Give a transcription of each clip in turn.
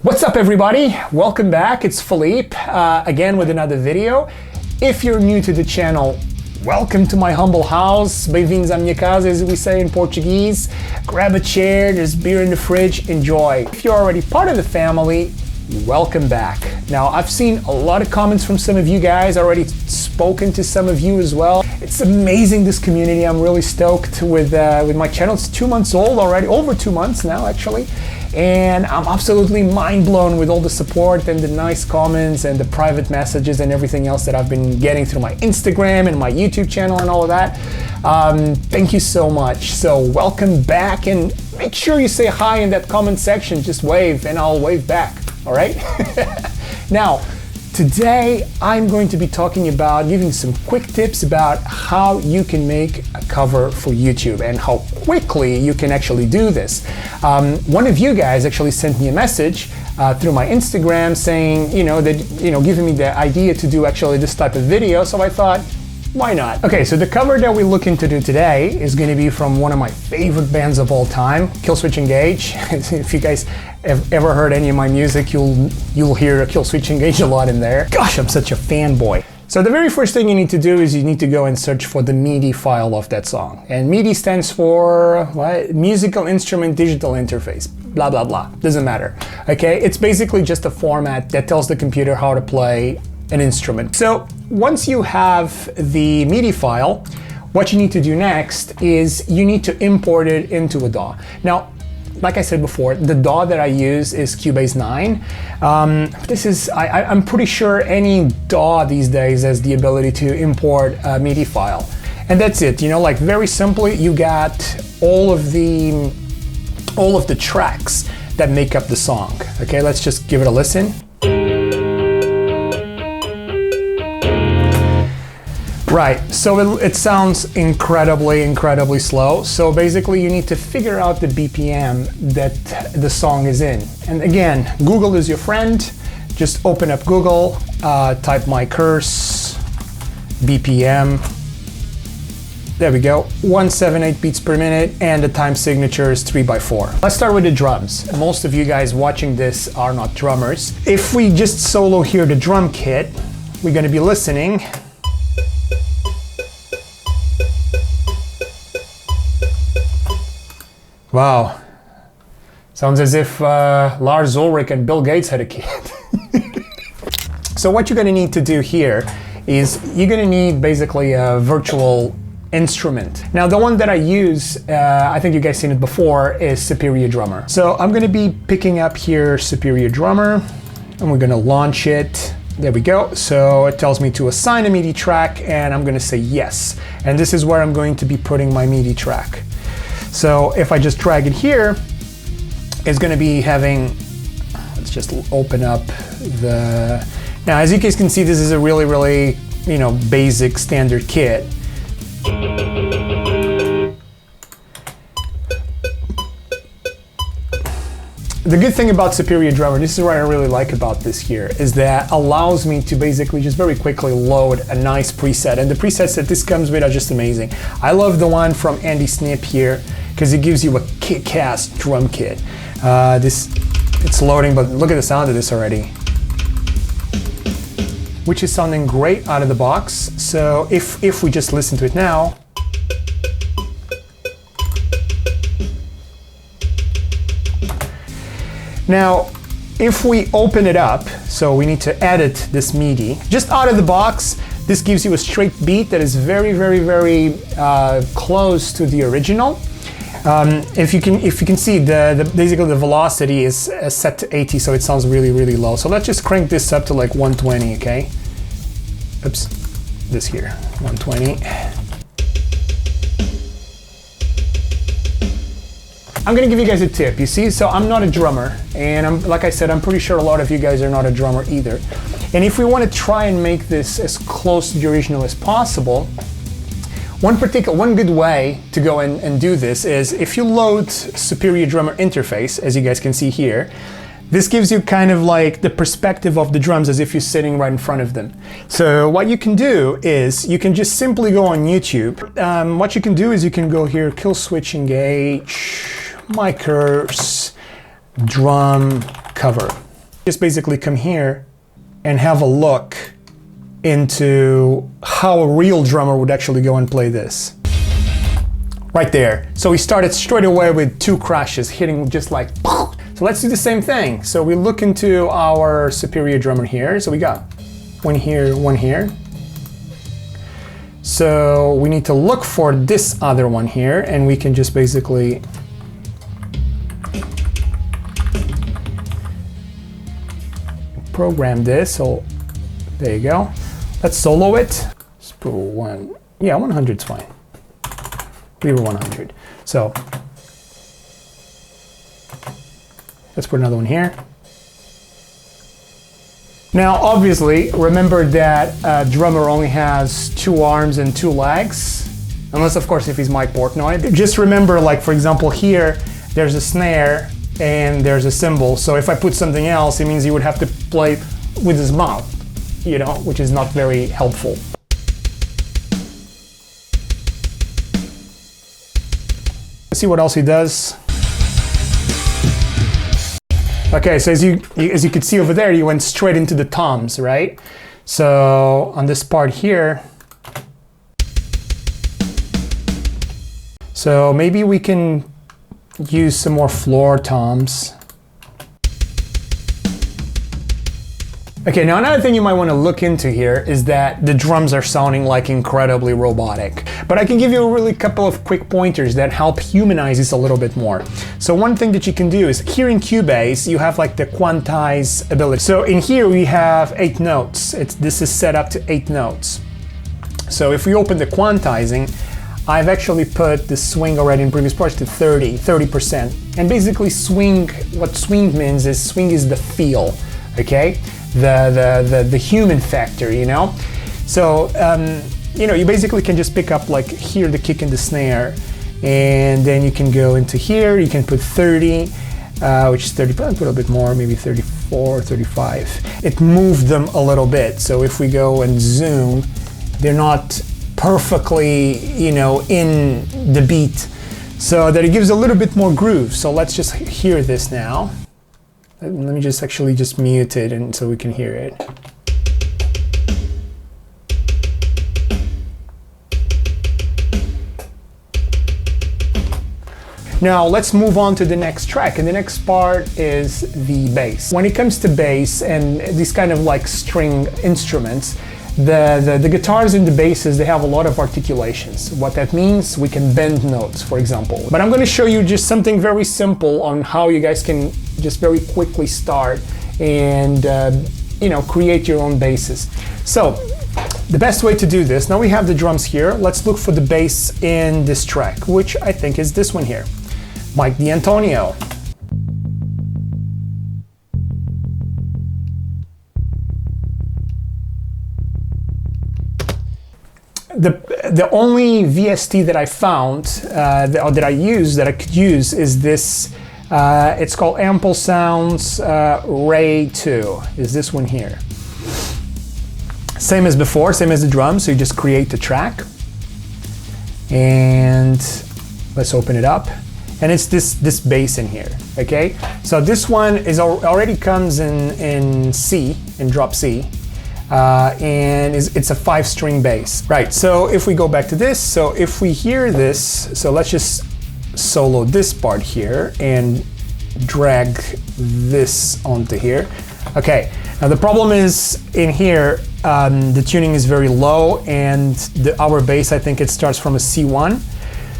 What's up everybody? Welcome back, it's Philippe, again with another video. If you're new to the channel, welcome to my humble house. Bem-vindos à minha casa, as we say in Portuguese. Grab a chair, there's beer in the fridge, enjoy. If you're already part of the family, welcome back. Now, I've seen a lot of comments from some of you guys, already spoken to some of you as well. It's amazing, this community. I'm really stoked with my channel. It's 2 months old already, over 2 months now actually. And I'm absolutely mind blown with all the support and the nice comments and the private messages and everything else that I've been getting through my Instagram and my YouTube channel and all of that. Thank you so much. So welcome back, and make sure you say hi in that comment section. Just wave and I'll wave back. All right. Now, today I'm going to be talking about giving some quick tips about how you can make a cover for YouTube and how quickly you can actually do this. One of you guys actually sent me a message through my Instagram saying, giving me the idea to do actually this type of video. So I thought, why not? Okay, so the cover that we're looking to do today is going to be from one of my favorite bands of all time, Killswitch Engage. If you guys have ever heard any of my music, you'll hear Killswitch Engage a lot in there. Gosh, I'm such a fanboy. So the very first thing you need to do is you need to go and search for the MIDI file of that song. And MIDI stands for what? Musical Instrument Digital Interface. Blah, blah, blah. Doesn't matter. Okay, it's basically just a format that tells the computer how to play an instrument. So once you have the MIDI file, what you need to do next is you need to import it into a DAW. Now, like I said before, the DAW that I use is Cubase 9. I'm pretty sure any DAW these days has the ability to import a MIDI file. And that's it, like very simply, you got all of the tracks that make up the song. Okay, let's just give it a listen. Right, so it sounds incredibly slow. So basically you need to figure out the BPM that the song is in. And again, Google is your friend. Just open up Google, type my curse, BPM. There we go, 178 beats per minute, and the time signature is 3/4. Let's start with the drums. Most of you guys watching this are not drummers. If we just solo here the drum kit, we're gonna be listening. Wow, sounds as if Lars Ulrich and Bill Gates had a kid. So what you're gonna need to do here is you're gonna need basically a virtual instrument. Now the one that I use, I think you guys seen it before, is Superior Drummer. So I'm gonna be picking up here Superior Drummer, and we're gonna launch it. There we go. So it tells me to assign a MIDI track, and I'm gonna say yes. And this is where I'm going to be putting my MIDI track. So if I just drag it here, it's going to be having, let's just open up the, now as you guys can see, this is a really, basic standard kit. The good thing about Superior Drummer, this is what I really like about this here, is that allows me to basically just very quickly load a nice preset. And the presets that this comes with are just amazing. I love the one from Andy Snip here, because it gives you a kick-ass drum kit. It's loading, but look at the sound of this already. Which is sounding great out of the box. So if we just listen to it now, now, if we open it up, so we need to edit this MIDI, just out of the box, this gives you a straight beat that is very close to the original. If you can see, basically the velocity is set to 80, so it sounds really low. So let's just crank this up to like 120, okay? Oops, this here, 120. I'm gonna give you guys a tip, you see? So I'm not a drummer, and like I said, I'm pretty sure a lot of you guys are not a drummer either. And if we want to try and make this as close to the original as possible, one good way to go and do this is if you load Superior Drummer Interface, as you guys can see here, this gives you kind of like the perspective of the drums as if you're sitting right in front of them. So what you can do is you can just simply go on YouTube. What you can do is you can go here, Killswitch Engage, my curse, drum cover. Just basically come here and have a look into how a real drummer would actually go and play this. Right there. So we started straight away with 2 crashes, hitting just like. So let's do the same thing. So we look into our superior drummer here. So we got 1 here, 1 here. So we need to look for this other one here, and we can just basically program this. So there you go. Let's solo it. Let's put 1. Yeah, 100's fine. Leave it 100. So let's put another one here. Now, obviously, remember that a drummer only has 2 arms and 2 legs, unless, of course, if he's Mike Portnoy. Just remember, like, for example, here, there's a snare and there's a cymbal. So if I put something else, it means he would have to play with his mouth, you know, which is not very helpful. Let's see what else he does. Okay, so as you can see over there, you went straight into the toms, right? So on this part here, so maybe we can use some more floor toms. Okay, now another thing you might want to look into here is that the drums are sounding like incredibly robotic. But I can give you a really couple of quick pointers that help humanize this a little bit more. So one thing that you can do is here in Cubase, you have like the quantize ability. So in here we have 8 notes. This is set up to 8 notes. So if we open the quantizing, I've actually put the swing already in previous parts to 30%. And basically swing, what swing means is swing is the feel, okay? The human factor, you know? So, you know, you basically can just pick up like here the kick and the snare, and then you can go into here, you can put 30, which is 30, probably put a bit more, maybe 34, 35. It moved them a little bit. So if we go and zoom, they're not perfectly, you know, in the beat. So that it gives a little bit more groove. So let's just hear this now. Let me just actually just mute it and so we can hear it. Now let's move on to the next track, and the next part is the bass. When it comes to bass and these kind of like string instruments, the guitars and the basses, they have a lot of articulations. What that means, we can bend notes, for example. But I'm going to show you just something very simple on how you guys can just very quickly start and you know, create your own basses. So the best way to do this, now we have the drums here, let's look for the bass in this track, which I think is this one here, Mike D'Antonio. The only VST that I found, that I could use is this, it's called Ample Sounds Ray 2, is this one here. Same as before, same as the drums, so you just create the track. And let's open it up. And it's this bass in here, okay? So this one is already comes in C, in drop C. And it's a 5-string bass. Right, so if we go back to this, so if we hear this, so let's just solo this part here and drag this onto here. Okay, now the problem is in here, the tuning is very low, and our bass, I think it starts from a C1.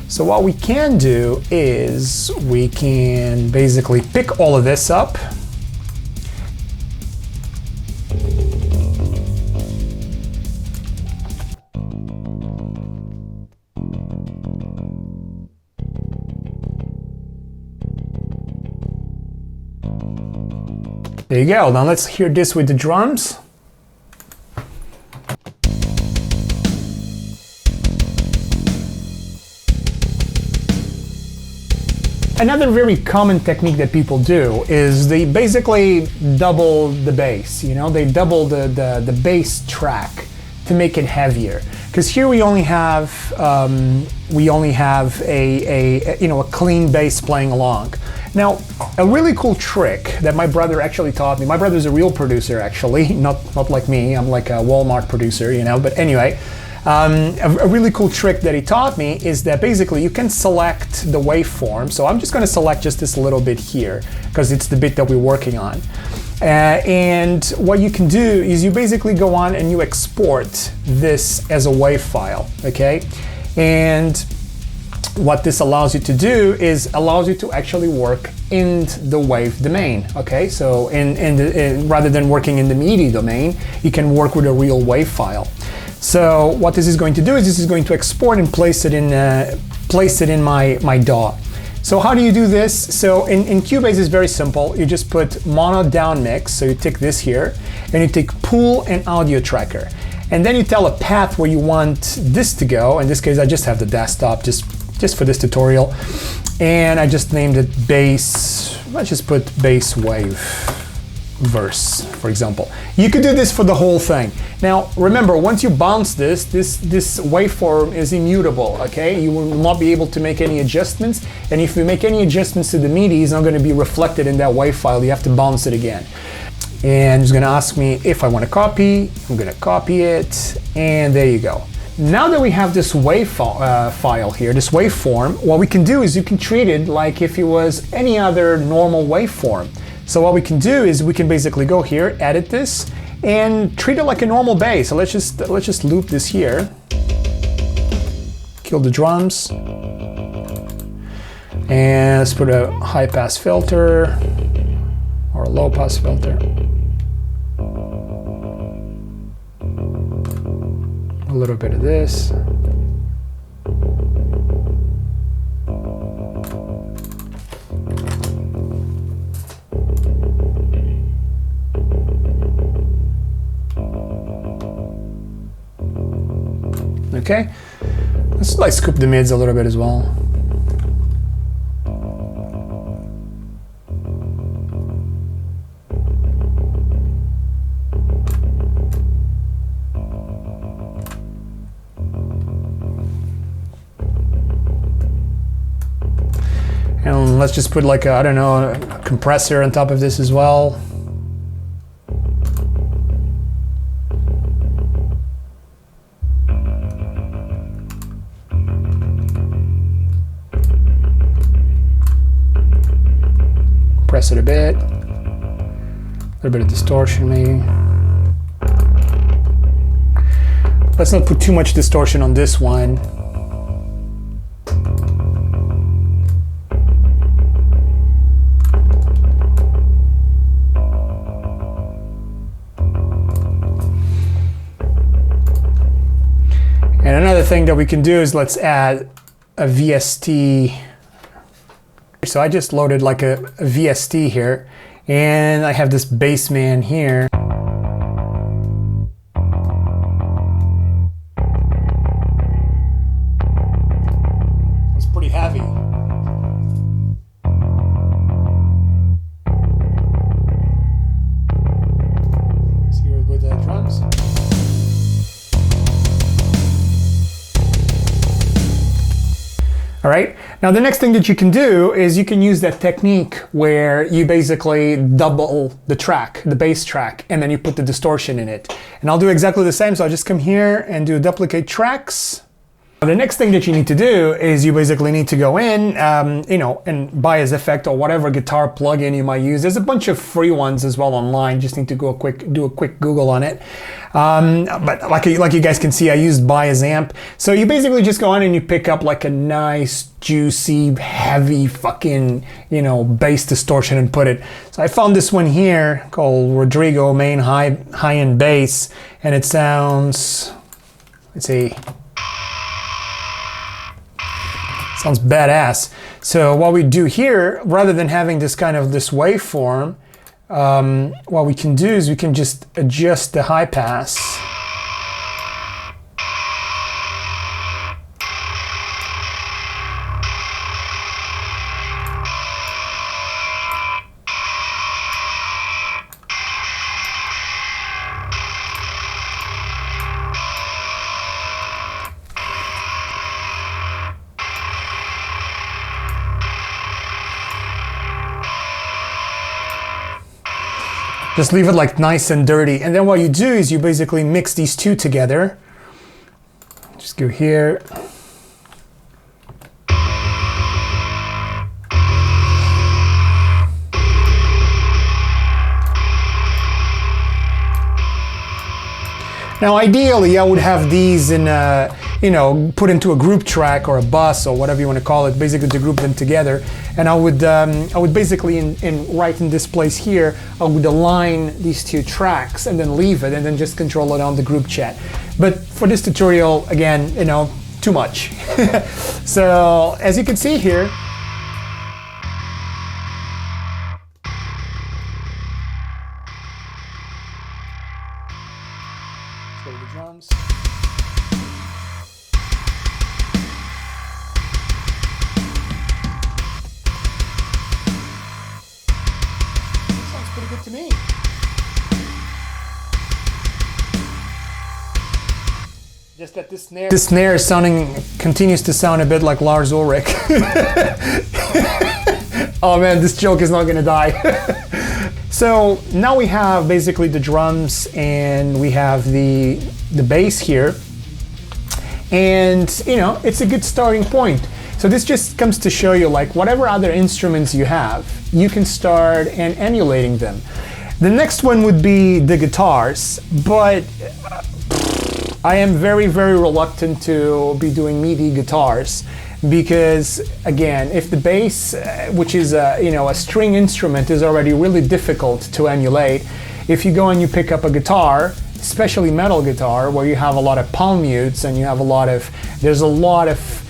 So what we can do is we can basically pick all of this up. There you go. Now let's hear this with the drums. Another very common technique that people do is they basically double the bass. You know, they double the bass track to make it heavier. Because here we only have a clean bass playing along. Now, a really cool trick that my brother actually taught me, my brother's a real producer actually, not like me, I'm like a Walmart producer, you know, but anyway, a really cool trick that he taught me is that basically you can select the waveform. So I'm just going to select just this little bit here because it's the bit that we're working on. And what you can do is you basically go on and you export this as a WAV file, okay? And what this allows you to do is allows you to actually work in the WAV domain, okay? So rather than working in the MIDI domain, you can work with a real WAV file. So what this is going to do is this is going to export and place it in my DAW. So how do you do this? So in Cubase it's very simple. You just put mono down mix. So you take this here and you take pool and audio tracker. And then you tell a path where you want this to go. In this case, I just have the desktop just for this tutorial. And I just named it bass. Let's just put bass wave verse, for example. You could do this for the whole thing. Now, remember, once you bounce this waveform is immutable, okay? You will not be able to make any adjustments, and if you make any adjustments to the MIDI, it's not going to be reflected in that wave file. You have to bounce it again. And it's going to ask me if I want to copy. I'm going to copy it, and there you go. Now that we have this wave file here, this waveform, what we can do is you can treat it like if it was any other normal waveform. So what we can do is we can basically go here, edit this, and treat it like a normal bass. So let's just loop this here. Kill the drums. And let's put a high pass filter or a low pass filter. A little bit of this. Okay, let's like scoop the mids a little bit as well. And let's just put like a, I don't know, a compressor on top of this as well. Press it a bit, a little bit of distortion maybe. Let's not put too much distortion on this one. And another thing that we can do is let's add a VST. So I just loaded like a VST here, and I have this bass man here. It's pretty heavy. Let's hear it with the drums. All right, now the next thing that you can do is you can use that technique where you basically double the track, the bass track, and then you put the distortion in it. And I'll do exactly the same, so I'll just come here and do duplicate tracks. The next thing that you need to do is you basically need to go in, you know, and buy as effect or whatever guitar plugin you might use. There's a bunch of free ones as well online. Just need to do a quick Google on it. But like you guys can see, I used buy as amp. So you basically just go on and you pick up like a nice, juicy, heavy fucking, you know, bass distortion and put it. So I found this one here called Rodrigo Main High-End Bass, and it sounds, let's see. Sounds badass. So what we do here, rather than having this kind of this waveform, what we can do is we can just adjust the high pass. Just leave it like nice and dirty. And then what you do is you basically mix these two together. Just go here. Now ideally I would have these in you know, put into a group track or a bus or whatever you want to call it, basically to group them together. And I would basically right in this place here, I would align these two tracks and then leave it and then just control it on the group chat. But for this tutorial, again, you know, too much. So as you can see here, go to the drums. Sounds pretty good to me. Just that this snare is continues to sound a bit like Lars Ulrich. Oh man, this joke is not gonna die. So now we have basically the drums and we have the bass here. And you know, it's a good starting point. So this just comes to show you, like, whatever other instruments you have, you can start and emulating them. The next one would be the guitars, but I am very, very reluctant to be doing MIDI guitars because, again, if the bass, which is you know, a string instrument, is already really difficult to emulate, if you go and you pick up a guitar, especially metal guitar, where you have a lot of palm mutes and you have there's a lot of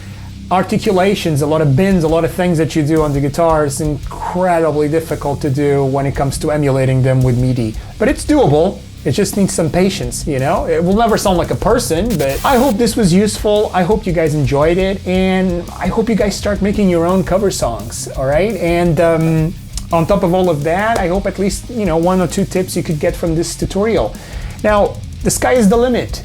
articulations, a lot of bends, a lot of things that you do on the guitar, is incredibly difficult to do when it comes to emulating them with MIDI. But it's doable. It just needs some patience, you know? It will never sound like a person, but I hope this was useful. I hope you guys enjoyed it, and I hope you guys start making your own cover songs, all right? And on top of all of that, I hope at least, you know, 1 or 2 tips you could get from this tutorial. Now, the sky is the limit.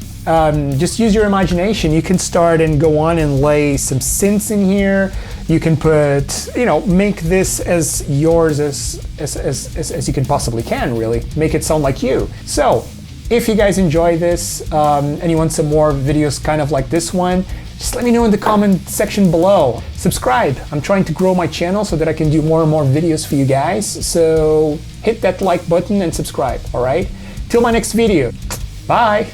Just use your imagination. You can start and go on and lay some synths in here. You can put, you know, make this as yours as you can possibly can, really. Make it sound like you. So, if you guys enjoy this and you want some more videos kind of like this one, just let me know in the comment section below. Subscribe. I'm trying to grow my channel so that I can do more and more videos for you guys. So, hit that like button and subscribe, all right? Till my next video. Bye.